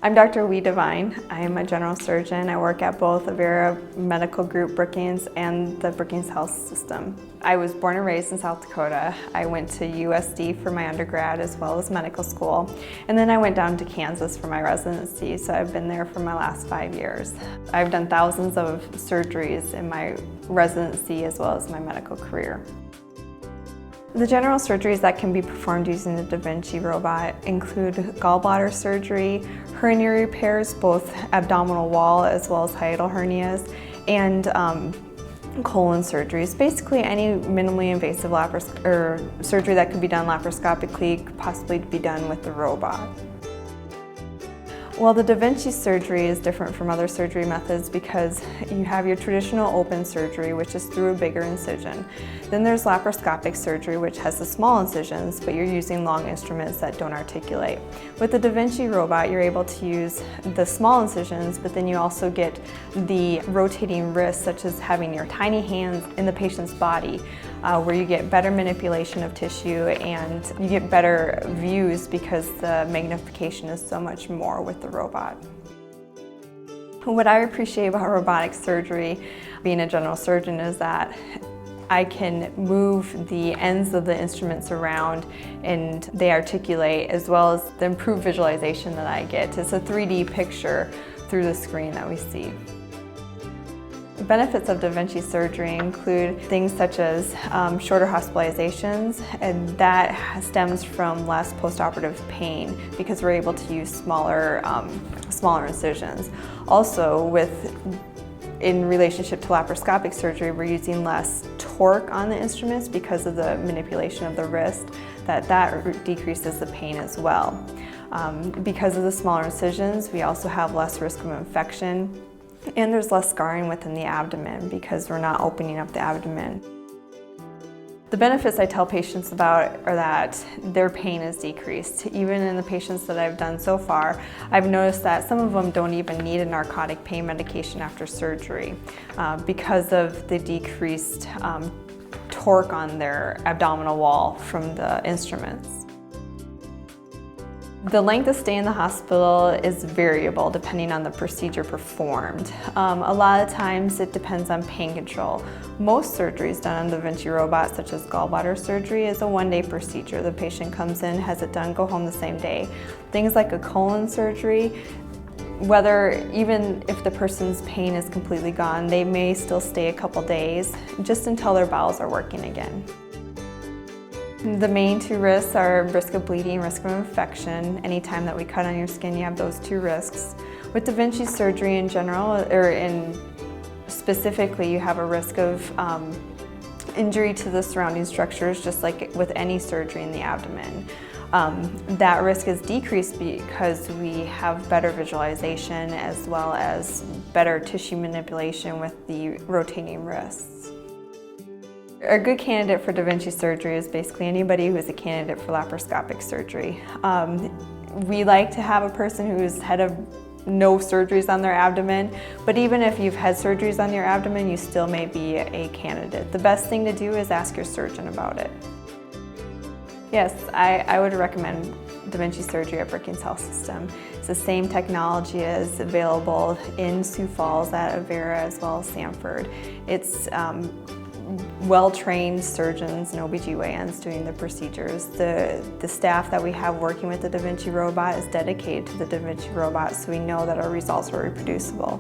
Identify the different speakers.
Speaker 1: I'm Dr. Lee Devine. I am a general surgeon. I work at both Avera Medical Group Brookings and the Brookings Health System. I was born and raised in South Dakota. I went to USD for my undergrad as well as medical school. And then I went down to Kansas for my residency, so I've been there for my last 5 years. I've done thousands of surgeries in my residency as well as my medical career. The general surgeries that can be performed using the Da Vinci robot include gallbladder surgery, hernia repairs, both abdominal wall as well as hiatal hernias, and colon surgeries. Basically any minimally invasive surgery that could be done laparoscopically could possibly be done with the robot. Well, the Da Vinci surgery is different from other surgery methods because you have your traditional open surgery, which is through a bigger incision. Then there's laparoscopic surgery, which has the small incisions, but you're using long instruments that don't articulate. With the Da Vinci robot, you're able to use the small incisions, but then you also get the rotating wrists, such as having your tiny hands in the patient's body, where you get better manipulation of tissue and you get better views because the magnification is so much more with the robot. What I appreciate about robotic surgery, being a general surgeon, is that I can move the ends of the instruments around and they articulate, as well as the improved visualization that I get. It's a 3D picture through the screen that we see. The benefits of Da Vinci surgery include things such as shorter hospitalizations, and that stems from less postoperative pain because we're able to use smaller incisions. Also, in relationship to laparoscopic surgery, we're using less torque on the instruments because of the manipulation of the wrist, that decreases the pain as well. Because of the smaller incisions, we also have less risk of infection. And there's less scarring within the abdomen because we're not opening up the abdomen. The benefits I tell patients about are that their pain is decreased. Even in the patients that I've done so far, I've noticed that some of them don't even need a narcotic pain medication after surgery because of the decreased torque on their abdominal wall from the instruments. The length of stay in the hospital is variable depending on the procedure performed. A lot of times it depends on pain control. Most surgeries done on the Vinci robot, such as gallbladder surgery, is a one-day procedure. The patient comes in, has it done, go home the same day. Things like a colon surgery, even if the person's pain is completely gone, they may still stay a couple days, just until their bowels are working again. The main two risks are risk of bleeding, risk of infection. Anytime that we cut on your skin, you have those two risks. With Da Vinci surgery in general, specifically, you have a risk of injury to the surrounding structures, just like with any surgery in the abdomen. That risk is decreased because we have better visualization as well as better tissue manipulation with the rotating wrists. A good candidate for Da Vinci surgery is basically anybody who is a candidate for laparoscopic surgery. We like to have a person who's had no surgeries on their abdomen, but even if you've had surgeries on your abdomen, you still may be a candidate. The best thing to do is ask your surgeon about it. Yes, I would recommend Da Vinci surgery at Brookings Health System. It's the same technology as available in Sioux Falls at Avera as well as Sanford. It's well-trained surgeons and OBGYNs doing the procedures. The staff that we have working with the Da Vinci robot is dedicated to the Da Vinci robot, so we know that our results are reproducible.